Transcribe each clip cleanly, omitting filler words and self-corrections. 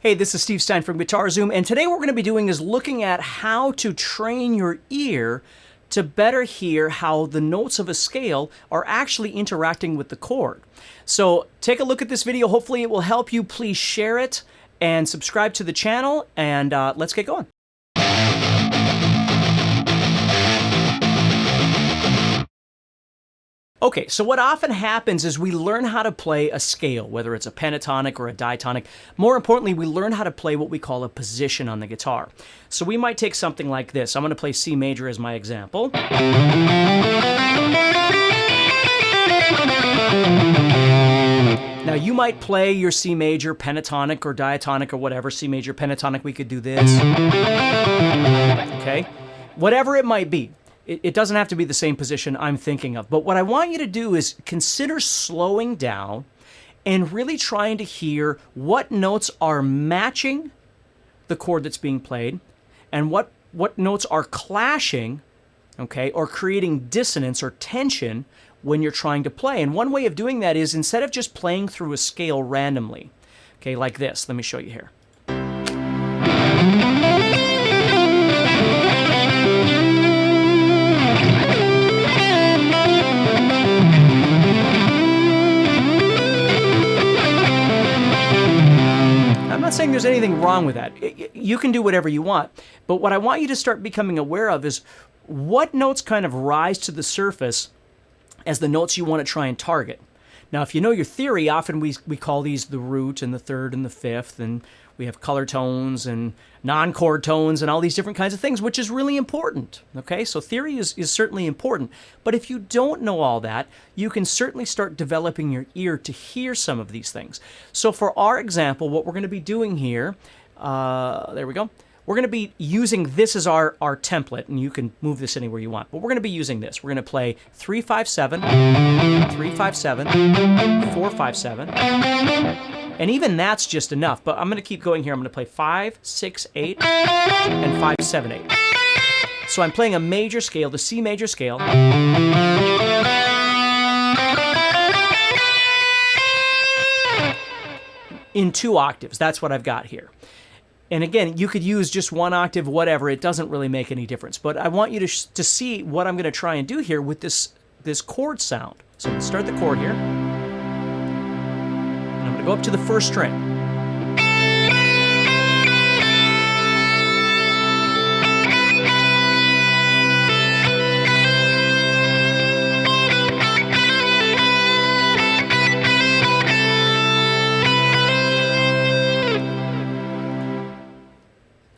Hey, this is Steve Stine from Guitarzoom, and today what we're going to be doing is looking at how to train your ear to better hear how the notes of a scale are actually interacting with the chord. So take a look at this video. Hopefully it will help you. Please share it and subscribe to the channel, and let's get going. Okay, so what often happens is we learn how to play a scale, whether it's a pentatonic or a diatonic. More importantly, we learn how to play what we call a position on the guitar. So we might take something like this. I'm going to play C major as my example. Now you might play your C major pentatonic or diatonic or whatever. C major pentatonic, we could do this. Okay, whatever it might be. It doesn't have to be the same position I'm thinking of. But what I want you to do is consider slowing down and really trying to hear what notes are matching the chord that's being played and what notes are clashing, okay, or creating dissonance or tension when you're trying to play. And one way of doing that is instead of just playing through a scale randomly, okay, like this. Let me show you here. I'm not saying there's anything wrong with that. You can do whatever you want. But what I want you to start becoming aware of is what notes kind of rise to the surface as the notes you want to try and target. Now, if you know your theory, often we call these the root and the third and the fifth, and we have color tones and non-chord tones and all these different kinds of things, which is really important, okay? So theory is certainly important. But if you don't know all that, you can certainly start developing your ear to hear some of these things. So for our example, what we're going to be doing here, there we go. We're going to be using this as our template, and you can move this anywhere you want. But we're going to be using this. We're going to play 3-5-7, 3-5-7, 4-5-7. And even that's just enough, but I'm going to keep going here. I'm going to play 5, 6, 8, and 5, 7, 8. So I'm playing a major scale, the C major scale. In 2 octaves. That's what I've got here. And again, you could use just 1 octave, whatever. It doesn't really make any difference. But I want you to see what I'm going to try and do here with this chord sound. So let's start the chord here. I'm going to go up to the first string.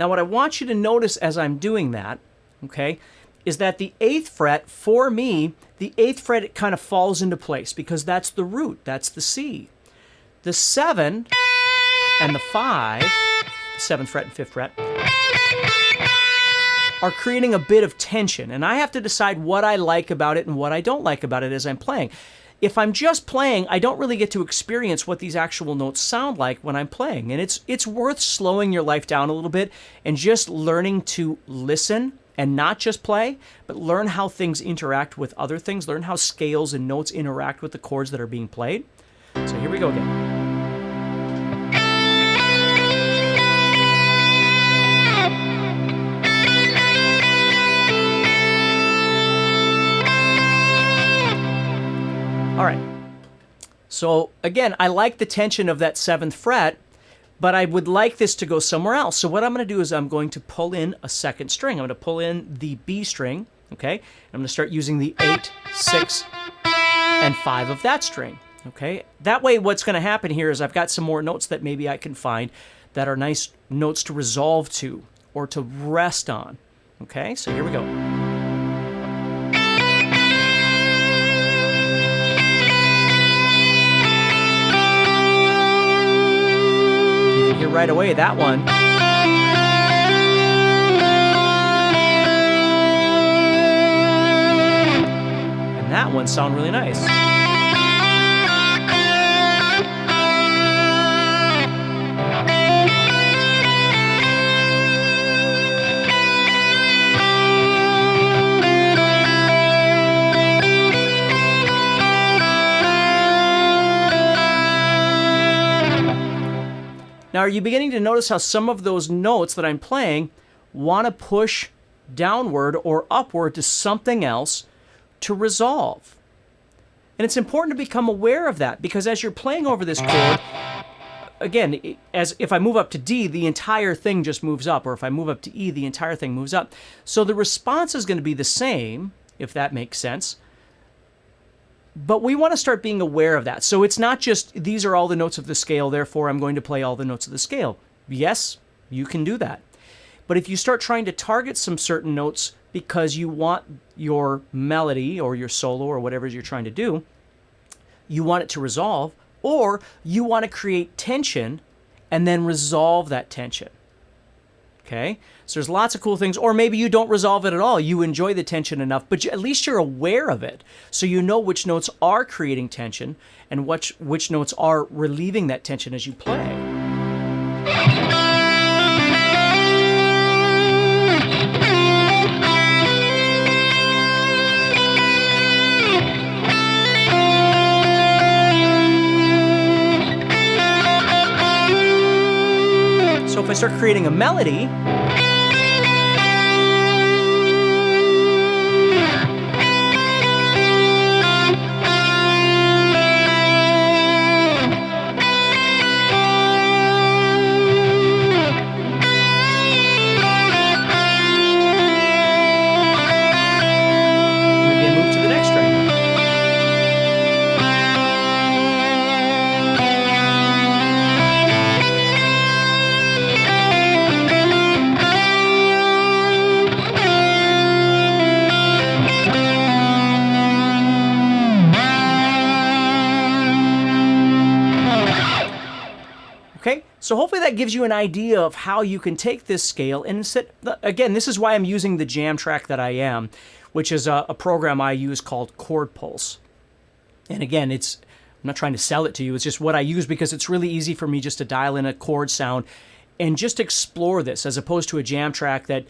Now what I want you to notice as I'm doing that, okay, is that the 8th fret, for me, the 8th fret, it kind of falls into place because that's the root, that's the C. The 7 and the 5, 7th fret and 5th fret, are creating a bit of tension, and I have to decide what I like about it and what I don't like about it as I'm playing. If I'm just playing, I don't really get to experience what these actual notes sound like when I'm playing, and it's worth slowing your life down a little bit and just learning to listen and not just play, but learn how things interact with other things, learn how scales and notes interact with the chords that are being played. So here we go again. All right. So again, I like the tension of that 7th fret, but I would like this to go somewhere else. So what I'm going to do is I'm going to pull in a 2nd string. I'm going to pull in the B string, okay? I'm going to start using the 8, 6, and 5 of that string. Okay, that way what's going to happen here is I've got some more notes that maybe I can find that are nice notes to resolve to or to rest on. Okay, so here we go. You can hear right away that one. And that one sound really nice. Now, are you beginning to notice how some of those notes that I'm playing want to push downward or upward to something else to resolve? And it's important to become aware of that, because as you're playing over this chord, again, as if I move up to D, the entire thing just moves up, or if I move up to E, the entire thing moves up. So the response is going to be the same, if that makes sense. But we want to start being aware of that. So it's not just, these are all the notes of the scale, therefore I'm going to play all the notes of the scale. Yes, you can do that. But if you start trying to target some certain notes because you want your melody or your solo or whatever you're trying to do, you want it to resolve, or you want to create tension and then resolve that tension. Okay? So there's lots of cool things. Or maybe you don't resolve it at all. You enjoy the tension enough, but at least you're aware of it. So you know which notes are creating tension and which notes are relieving that tension as you play. So if I start creating a melody, maybe I move to the next string. Okay, so hopefully that gives you an idea of how you can take this scale and set, again, this is why I'm using the jam track that I am, which is a program I use called Chord Pulse. And again, I'm not trying to sell it to you, it's just what I use because it's really easy for me just to dial in a chord sound and just explore this, as opposed to a jam track that,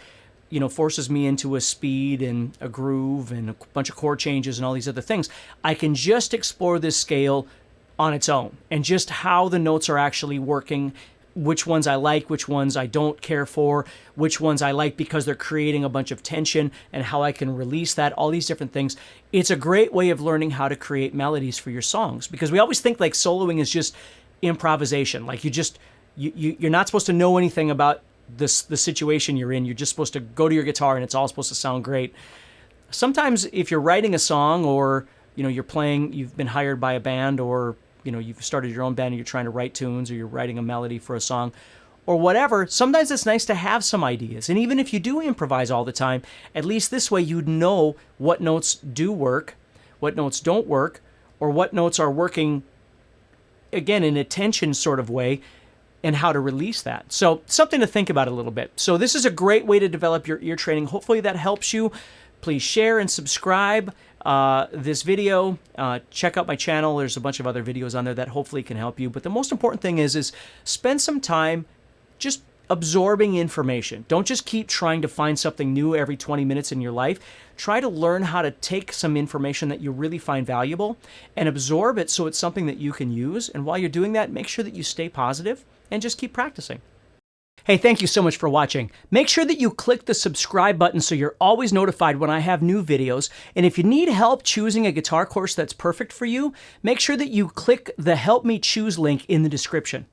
you know, forces me into a speed and a groove and a bunch of chord changes and all these other things. I can just explore this scale on its own and just how the notes are actually working, which ones I like, which ones I don't care for, which ones I like because they're creating a bunch of tension, and how I can release that, all these different things. It's a great way of learning how to create melodies for your songs, because we always think like soloing is just improvisation. Like you're not supposed to know anything about the situation you're in. You're just supposed to go to your guitar and it's all supposed to sound great. Sometimes if you're writing a song, or you know, you've been hired by a band, or you know, you've started your own band and you're trying to write tunes, or you're writing a melody for a song or whatever, sometimes it's nice to have some ideas. And even if you do improvise all the time, at least this way you'd know what notes do work, what notes don't work, or what notes are working, again, in a tension sort of way, and how to release that. So something to think about a little bit. So this is a great way to develop your ear training. Hopefully that helps you. Please share and subscribe this video. Check out my channel. There's a bunch of other videos on there that hopefully can help you. But the most important thing is spend some time just absorbing information. Don't just keep trying to find something new every 20 minutes in your life. Try to learn how to take some information that you really find valuable and absorb it so it's something that you can use. And while you're doing that, make sure that you stay positive and just keep practicing. Hey, thank you so much for watching. Make sure that you click the subscribe button so you're always notified when I have new videos. And if you need help choosing a guitar course that's perfect for you, make sure that you click the Help Me Choose link in the description.